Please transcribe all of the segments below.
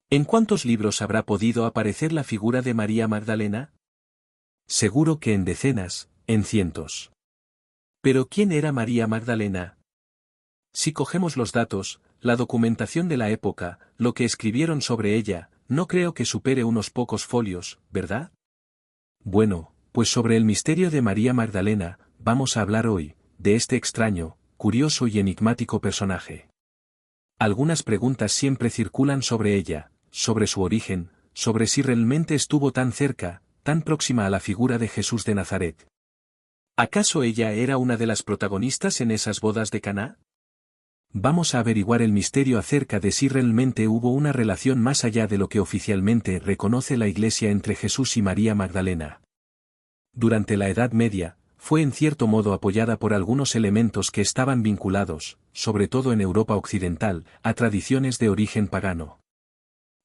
¿En cuántos libros habrá podido aparecer la figura de María Magdalena? Seguro que en decenas, en cientos. ¿Pero quién era María Magdalena? Si cogemos los datos, la documentación de la época, lo que escribieron sobre ella, no creo que supere unos pocos folios, ¿verdad? Bueno, pues sobre el misterio de María Magdalena, vamos a hablar hoy, de este extraño, curioso y enigmático personaje. Algunas preguntas siempre circulan sobre ella, sobre su origen, sobre si realmente estuvo tan cerca, tan próxima a la figura de Jesús de Nazaret. ¿Acaso ella era una de las protagonistas en esas bodas de Caná? Vamos a averiguar el misterio acerca de si realmente hubo una relación más allá de lo que oficialmente reconoce la Iglesia entre Jesús y María Magdalena. Durante la Edad Media, fue en cierto modo apoyada por algunos elementos que estaban vinculados, sobre todo en Europa occidental, a tradiciones de origen pagano.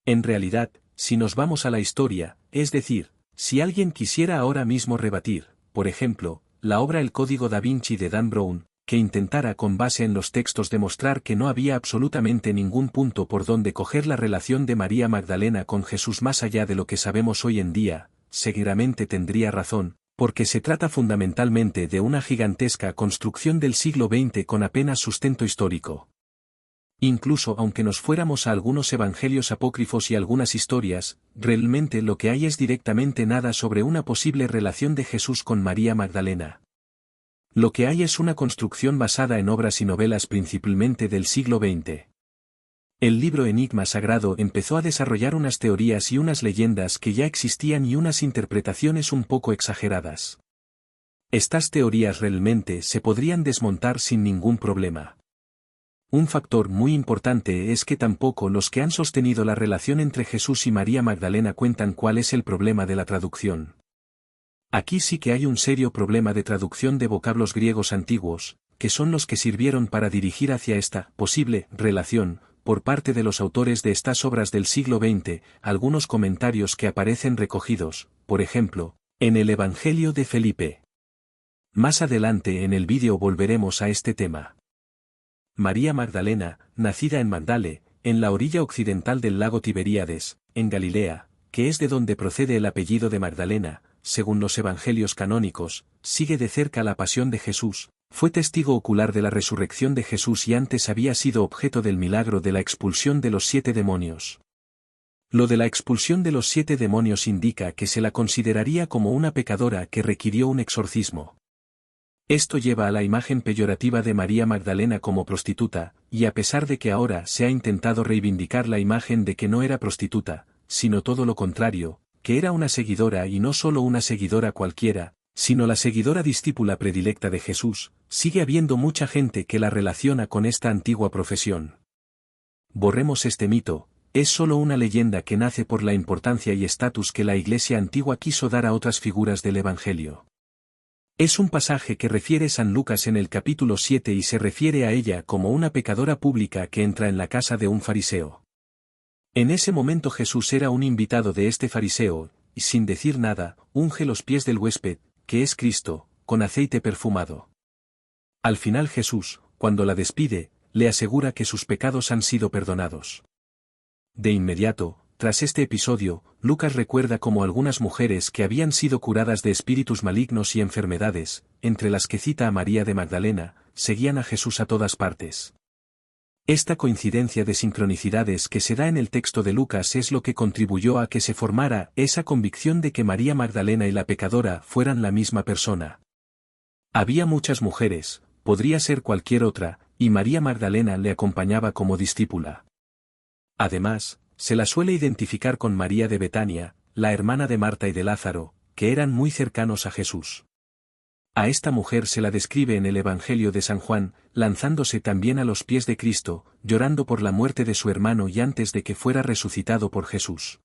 En realidad, si nos vamos a la historia, es decir, si alguien quisiera ahora mismo rebatir, por ejemplo, la obra El Código da Vinci de Dan Brown, que intentara con base en los textos demostrar que no había absolutamente ningún punto por donde coger la relación de María Magdalena con Jesús más allá de lo que sabemos hoy en día, seguramente tendría razón, porque se trata fundamentalmente de una gigantesca construcción del siglo XX con apenas sustento histórico. Incluso aunque nos fuéramos a algunos evangelios apócrifos y algunas historias, realmente lo que hay es directamente nada sobre una posible relación de Jesús con María Magdalena. Lo que hay es una construcción basada en obras y novelas principalmente del siglo XX. El libro Enigma Sagrado empezó a desarrollar unas teorías y unas leyendas que ya existían y unas interpretaciones un poco exageradas. Estas teorías realmente se podrían desmontar sin ningún problema. Un factor muy importante es que tampoco los que han sostenido la relación entre Jesús y María Magdalena cuentan cuál es el problema de la traducción. Aquí sí que hay un serio problema de traducción de vocablos griegos antiguos, que son los que sirvieron para dirigir hacia esta posible relación, por parte de los autores de estas obras del siglo XX, algunos comentarios que aparecen recogidos, por ejemplo, en el Evangelio de Felipe. Más adelante en el vídeo volveremos a este tema. María Magdalena, nacida en Magdale, en la orilla occidental del lago Tiberíades, en Galilea, que es de donde procede el apellido de Magdalena, según los evangelios canónicos, sigue de cerca la pasión de Jesús, fue testigo ocular de la resurrección de Jesús y antes había sido objeto del milagro de la expulsión de los 7 demonios. Lo de la expulsión de los 7 demonios indica que se la consideraría como una pecadora que requirió un exorcismo. Esto lleva a la imagen peyorativa de María Magdalena como prostituta, y a pesar de que ahora se ha intentado reivindicar la imagen de que no era prostituta, sino todo lo contrario, que era una seguidora y no solo una seguidora cualquiera, sino la seguidora discípula predilecta de Jesús, sigue habiendo mucha gente que la relaciona con esta antigua profesión. Borremos este mito, es solo una leyenda que nace por la importancia y estatus que la Iglesia antigua quiso dar a otras figuras del Evangelio. Es un pasaje que refiere San Lucas en el capítulo 7 y se refiere a ella como una pecadora pública que entra en la casa de un fariseo. En ese momento Jesús era un invitado de este fariseo, y sin decir nada, unge los pies del huésped, que es Cristo, con aceite perfumado. Al final Jesús, cuando la despide, le asegura que sus pecados han sido perdonados. De inmediato, tras este episodio, Lucas recuerda cómo algunas mujeres que habían sido curadas de espíritus malignos y enfermedades, entre las que cita a María de Magdalena, seguían a Jesús a todas partes. Esta coincidencia de sincronicidades que se da en el texto de Lucas es lo que contribuyó a que se formara esa convicción de que María Magdalena y la pecadora fueran la misma persona. Había muchas mujeres, podría ser cualquier otra, y María Magdalena le acompañaba como discípula. Además, se la suele identificar con María de Betania, la hermana de Marta y de Lázaro, que eran muy cercanos a Jesús. A esta mujer se la describe en el Evangelio de San Juan, lanzándose también a los pies de Cristo, llorando por la muerte de su hermano y antes de que fuera resucitado por Jesús.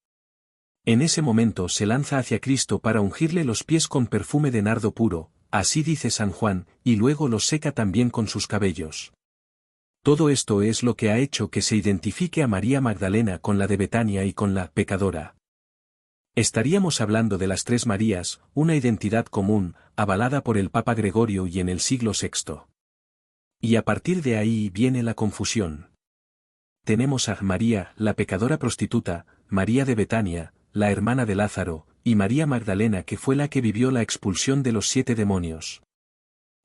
En ese momento se lanza hacia Cristo para ungirle los pies con perfume de nardo puro, así dice San Juan, y luego los seca también con sus cabellos. Todo esto es lo que ha hecho que se identifique a María Magdalena con la de Betania y con la pecadora. Estaríamos hablando de las 3 Marías, una identidad común, avalada por el Papa Gregorio y en el siglo VI. Y a partir de ahí viene la confusión. tenemos a María, la pecadora prostituta, María de Betania, la hermana de Lázaro, y María Magdalena, que fue la que vivió la expulsión de los 7 demonios.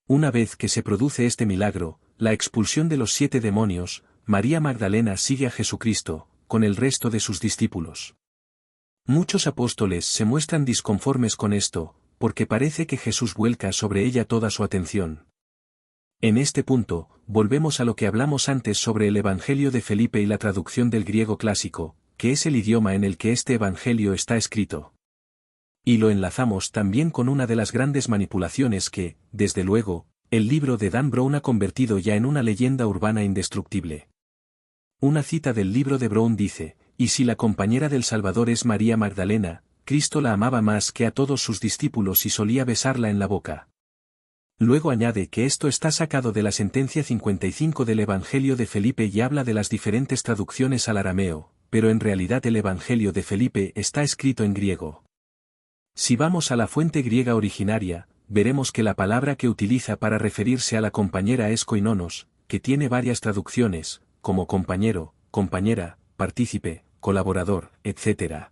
Una vez que se produce este milagro, la expulsión de los 7 demonios, María Magdalena sigue a Jesucristo, con el resto de sus discípulos. Muchos apóstoles se muestran disconformes con esto, porque parece que Jesús vuelca sobre ella toda su atención. En este punto, volvemos a lo que hablamos antes sobre el Evangelio de Felipe y la traducción del griego clásico, que es el idioma en el que este Evangelio está escrito. Y lo enlazamos también con una de las grandes manipulaciones que, desde luego, el libro de Dan Brown ha convertido ya en una leyenda urbana indestructible. Una cita del libro de Brown dice: «Y si la compañera del Salvador es María Magdalena, Cristo la amaba más que a todos sus discípulos y solía besarla en la boca». Luego añade que esto está sacado de la sentencia 55 del Evangelio de Felipe y habla de las diferentes traducciones al arameo, pero en realidad el Evangelio de Felipe está escrito en griego. Si vamos a la fuente griega originaria, veremos que la palabra que utiliza para referirse a la compañera es koinonos, que tiene varias traducciones, como compañero, compañera, partícipe, colaborador, etc.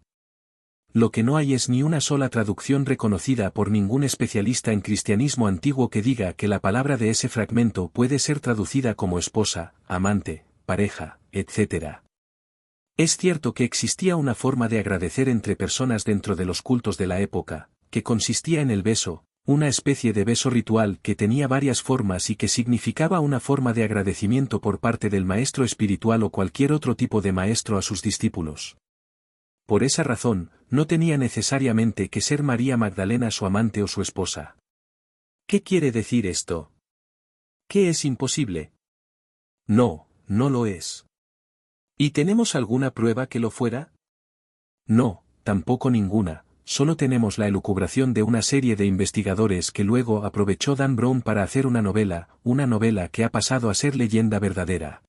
Lo que no hay es ni una sola traducción reconocida por ningún especialista en cristianismo antiguo que diga que la palabra de ese fragmento puede ser traducida como esposa, amante, pareja, etc. Es cierto que existía una forma de agradecer entre personas dentro de los cultos de la época, que consistía en el beso, una especie de beso ritual que tenía varias formas y que significaba una forma de agradecimiento por parte del maestro espiritual o cualquier otro tipo de maestro a sus discípulos. Por esa razón, no tenía necesariamente que ser María Magdalena su amante o su esposa. ¿Qué quiere decir esto? ¿Qué es imposible? No, no lo es. ¿Y tenemos alguna prueba que lo fuera? No, tampoco ninguna, solo tenemos la elucubración de una serie de investigadores que luego aprovechó Dan Brown para hacer una novela que ha pasado a ser leyenda verdadera.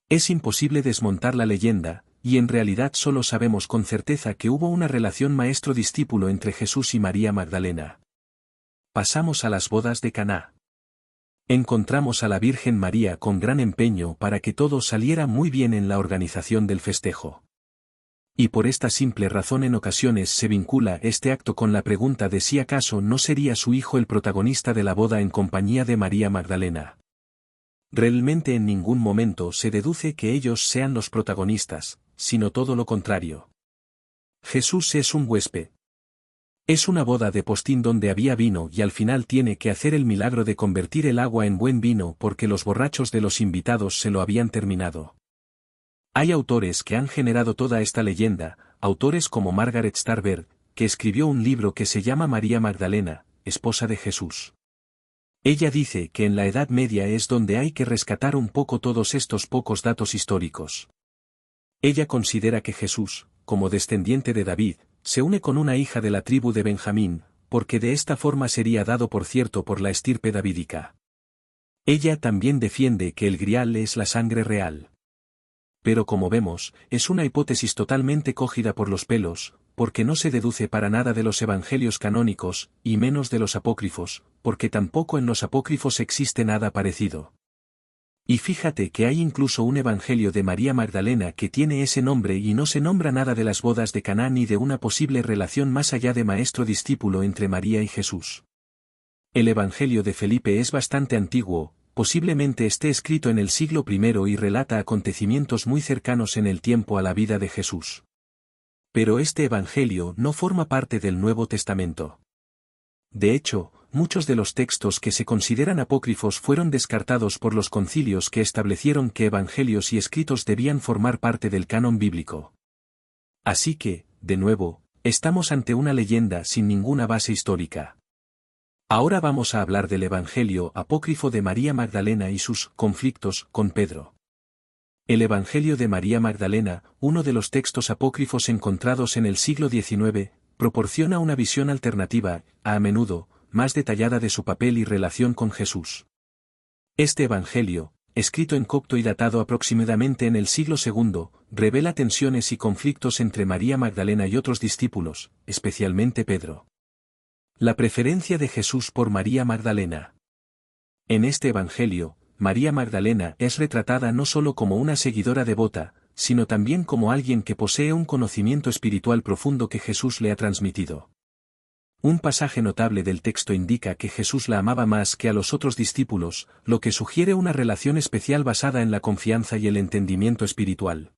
Es imposible desmontar la leyenda, y en realidad solo sabemos con certeza que hubo una relación maestro-discípulo entre Jesús y María Magdalena. Pasamos a las bodas de Caná. Encontramos a la Virgen María con gran empeño para que todo saliera muy bien en la organización del festejo. Y por esta simple razón en ocasiones se vincula este acto con la pregunta de si acaso no sería su hijo el protagonista de la boda en compañía de María Magdalena. Realmente en ningún momento se deduce que ellos sean los protagonistas, sino todo lo contrario. Jesús es un huésped. Es una boda de postín donde había vino y al final tiene que hacer el milagro de convertir el agua en buen vino porque los borrachos de los invitados se lo habían terminado. Hay autores que han generado toda esta leyenda, autores como Margaret Starberg, que escribió un libro que se llama María Magdalena, esposa de Jesús. Ella dice que en la Edad Media es donde hay que rescatar un poco todos estos pocos datos históricos. Ella considera que Jesús, como descendiente de David, se une con una hija de la tribu de Benjamín, porque de esta forma sería dado por cierto por la estirpe davídica. Ella también defiende que el grial es la sangre real. Pero como vemos, es una hipótesis totalmente cogida por los pelos, porque no se deduce para nada de los evangelios canónicos, y menos de los apócrifos, porque tampoco en los apócrifos existe nada parecido. Y fíjate que hay incluso un evangelio de María Magdalena que tiene ese nombre y no se nombra nada de las bodas de Caná ni de una posible relación más allá de maestro-discípulo entre María y Jesús. El evangelio de Felipe es bastante antiguo, posiblemente esté escrito en el siglo I y relata acontecimientos muy cercanos en el tiempo a la vida de Jesús. Pero este evangelio no forma parte del Nuevo Testamento. De hecho, muchos de los textos que se consideran apócrifos fueron descartados por los concilios que establecieron que evangelios y escritos debían formar parte del canon bíblico. Así que, de nuevo, estamos ante una leyenda sin ninguna base histórica. Ahora vamos a hablar del evangelio apócrifo de María Magdalena y sus conflictos con Pedro. El evangelio de María Magdalena, uno de los textos apócrifos encontrados en el siglo XIX, proporciona una visión alternativa, a menudo, más detallada de su papel y relación con Jesús. Este evangelio, escrito en copto y datado aproximadamente en el siglo II, revela tensiones y conflictos entre María Magdalena y otros discípulos, especialmente Pedro. La preferencia de Jesús por María Magdalena. En este evangelio, María Magdalena es retratada no solo como una seguidora devota, sino también como alguien que posee un conocimiento espiritual profundo que Jesús le ha transmitido. Un pasaje notable del texto indica que Jesús la amaba más que a los otros discípulos, lo que sugiere una relación especial basada en la confianza y el entendimiento espiritual.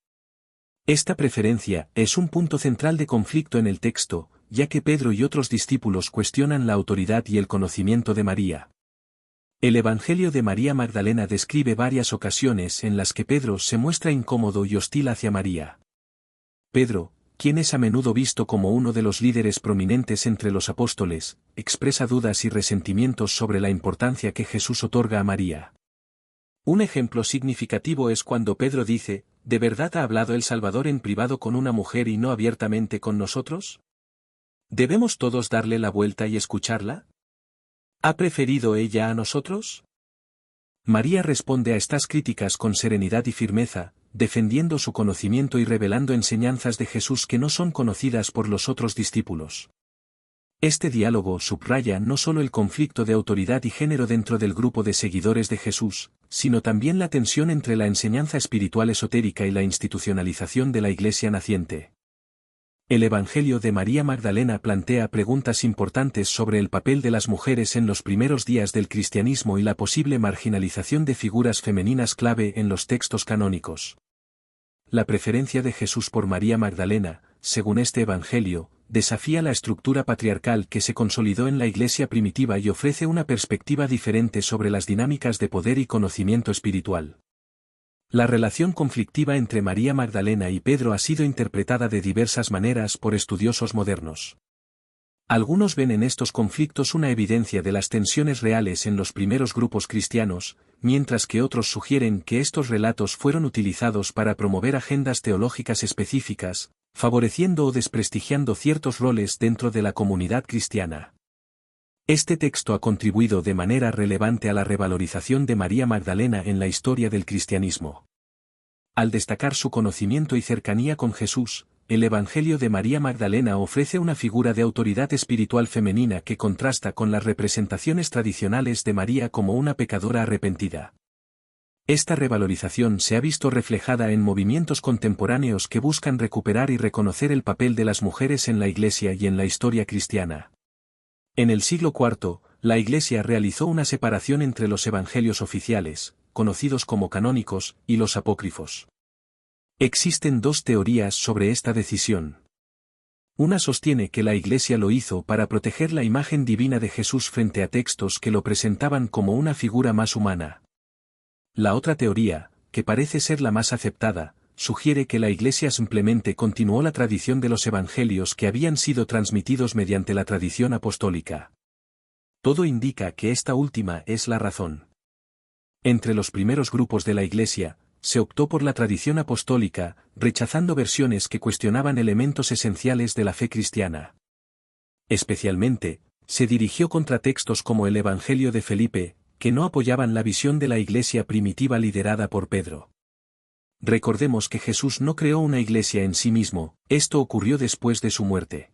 Esta preferencia es un punto central de conflicto en el texto, ya que Pedro y otros discípulos cuestionan la autoridad y el conocimiento de María. El Evangelio de María Magdalena describe varias ocasiones en las que Pedro se muestra incómodo y hostil hacia María. Pedro, quien es a menudo visto como uno de los líderes prominentes entre los apóstoles, expresa dudas y resentimientos sobre la importancia que Jesús otorga a María. Un ejemplo significativo es cuando Pedro dice, ¿de verdad ha hablado el Salvador en privado con una mujer y no abiertamente con nosotros? ¿Debemos todos darle la vuelta y escucharla? ¿Ha preferido ella a nosotros? María responde a estas críticas con serenidad y firmeza, defendiendo su conocimiento y revelando enseñanzas de Jesús que no son conocidas por los otros discípulos. Este diálogo subraya no solo el conflicto de autoridad y género dentro del grupo de seguidores de Jesús, sino también la tensión entre la enseñanza espiritual esotérica y la institucionalización de la Iglesia naciente. El Evangelio de María Magdalena plantea preguntas importantes sobre el papel de las mujeres en los primeros días del cristianismo y la posible marginalización de figuras femeninas clave en los textos canónicos. La preferencia de Jesús por María Magdalena, según este Evangelio, desafía la estructura patriarcal que se consolidó en la Iglesia primitiva y ofrece una perspectiva diferente sobre las dinámicas de poder y conocimiento espiritual. La relación conflictiva entre María Magdalena y Pedro ha sido interpretada de diversas maneras por estudiosos modernos. Algunos ven en estos conflictos una evidencia de las tensiones reales en los primeros grupos cristianos, mientras que otros sugieren que estos relatos fueron utilizados para promover agendas teológicas específicas, favoreciendo o desprestigiando ciertos roles dentro de la comunidad cristiana. Este texto ha contribuido de manera relevante a la revalorización de María Magdalena en la historia del cristianismo. Al destacar su conocimiento y cercanía con Jesús, el Evangelio de María Magdalena ofrece una figura de autoridad espiritual femenina que contrasta con las representaciones tradicionales de María como una pecadora arrepentida. Esta revalorización se ha visto reflejada en movimientos contemporáneos que buscan recuperar y reconocer el papel de las mujeres en la Iglesia y en la historia cristiana. En el siglo IV, la Iglesia realizó una separación entre los evangelios oficiales, conocidos como canónicos, y los apócrifos. Existen dos teorías sobre esta decisión. Una sostiene que la Iglesia lo hizo para proteger la imagen divina de Jesús frente a textos que lo presentaban como una figura más humana. La otra teoría, que parece ser la más aceptada, sugiere que la Iglesia simplemente continuó la tradición de los evangelios que habían sido transmitidos mediante la tradición apostólica. Todo indica que esta última es la razón. Entre los primeros grupos de la Iglesia, se optó por la tradición apostólica, rechazando versiones que cuestionaban elementos esenciales de la fe cristiana. Especialmente, se dirigió contra textos como el Evangelio de Felipe, que no apoyaban la visión de la Iglesia primitiva liderada por Pedro. Recordemos que Jesús no creó una iglesia en sí mismo, esto ocurrió después de su muerte.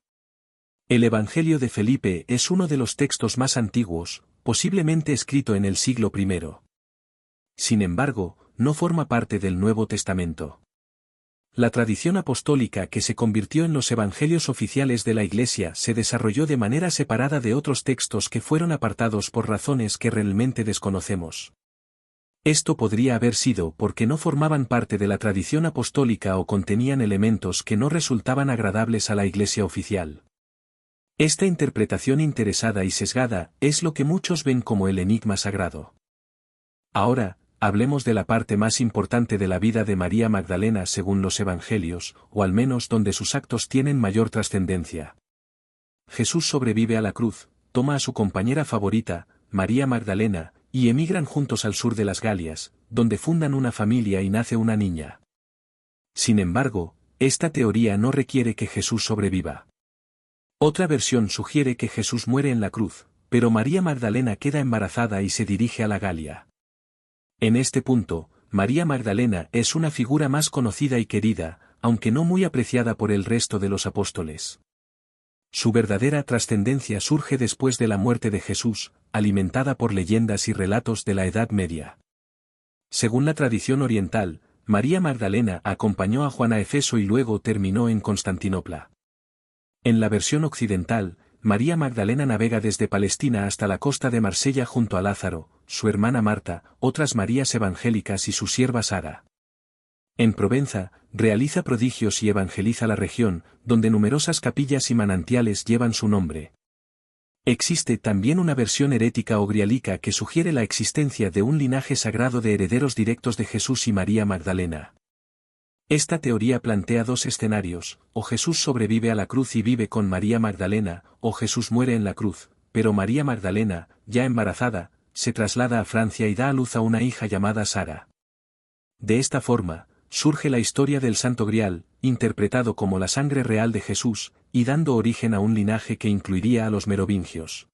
El Evangelio de Felipe es uno de los textos más antiguos, posiblemente escrito en el siglo I. Sin embargo, no forma parte del Nuevo Testamento. La tradición apostólica que se convirtió en los evangelios oficiales de la Iglesia se desarrolló de manera separada de otros textos que fueron apartados por razones que realmente desconocemos. Esto podría haber sido porque no formaban parte de la tradición apostólica o contenían elementos que no resultaban agradables a la Iglesia oficial. Esta interpretación interesada y sesgada es lo que muchos ven como el enigma sagrado. Ahora, hablemos de la parte más importante de la vida de María Magdalena según los Evangelios, o al menos donde sus actos tienen mayor trascendencia. Jesús sobrevive a la cruz, toma a su compañera favorita, María Magdalena, y emigran juntos al sur de las Galias, donde fundan una familia y nace una niña. Sin embargo, esta teoría no requiere que Jesús sobreviva. Otra versión sugiere que Jesús muere en la cruz, pero María Magdalena queda embarazada y se dirige a la Galia. En este punto, María Magdalena es una figura más conocida y querida, aunque no muy apreciada por el resto de los apóstoles. Su verdadera trascendencia surge después de la muerte de Jesús, alimentada por leyendas y relatos de la Edad Media. Según la tradición oriental, María Magdalena acompañó a Juan a Éfeso y luego terminó en Constantinopla. En la versión occidental, María Magdalena navega desde Palestina hasta la costa de Marsella junto a Lázaro, su hermana Marta, otras Marías evangélicas y su sierva Sara. En Provenza, realiza prodigios y evangeliza la región, donde numerosas capillas y manantiales llevan su nombre. Existe también una versión herética o grialica que sugiere la existencia de un linaje sagrado de herederos directos de Jesús y María Magdalena. Esta teoría plantea dos escenarios: o Jesús sobrevive a la cruz y vive con María Magdalena, o Jesús muere en la cruz, pero María Magdalena, ya embarazada, se traslada a Francia y da a luz a una hija llamada Sara. De esta forma, surge la historia del Santo Grial, interpretado como la sangre real de Jesús, y dando origen a un linaje que incluiría a los merovingios.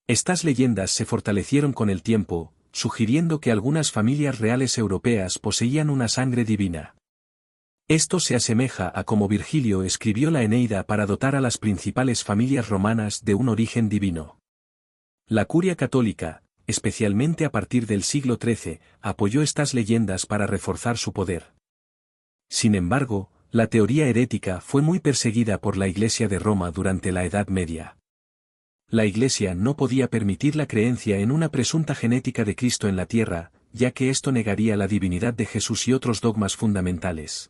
Estas leyendas se fortalecieron con el tiempo, sugiriendo que algunas familias reales europeas poseían una sangre divina. Esto se asemeja a cómo Virgilio escribió la Eneida para dotar a las principales familias romanas de un origen divino. La curia católica, especialmente a partir del siglo XIII, apoyó estas leyendas para reforzar su poder. Sin embargo, la teoría herética fue muy perseguida por la Iglesia de Roma durante la Edad Media. La Iglesia no podía permitir la creencia en una presunta genética de Cristo en la tierra, ya que esto negaría la divinidad de Jesús y otros dogmas fundamentales.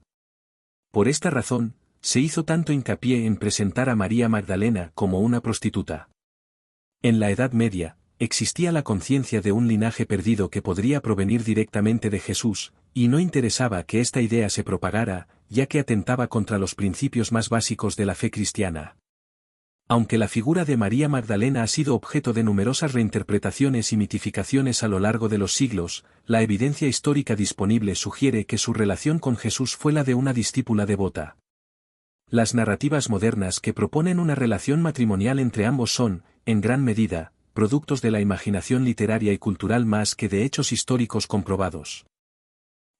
Por esta razón, se hizo tanto hincapié en presentar a María Magdalena como una prostituta. En la Edad Media, existía la conciencia de un linaje perdido que podría provenir directamente de Jesús, y no interesaba que esta idea se propagara, ya que atentaba contra los principios más básicos de la fe cristiana. Aunque la figura de María Magdalena ha sido objeto de numerosas reinterpretaciones y mitificaciones a lo largo de los siglos, la evidencia histórica disponible sugiere que su relación con Jesús fue la de una discípula devota. Las narrativas modernas que proponen una relación matrimonial entre ambos son, en gran medida, productos de la imaginación literaria y cultural más que de hechos históricos comprobados.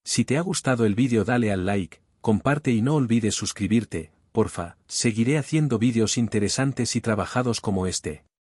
Si te ha gustado el vídeo, dale al like, comparte y no olvides suscribirte, porfa. Seguiré haciendo vídeos interesantes y trabajados como este.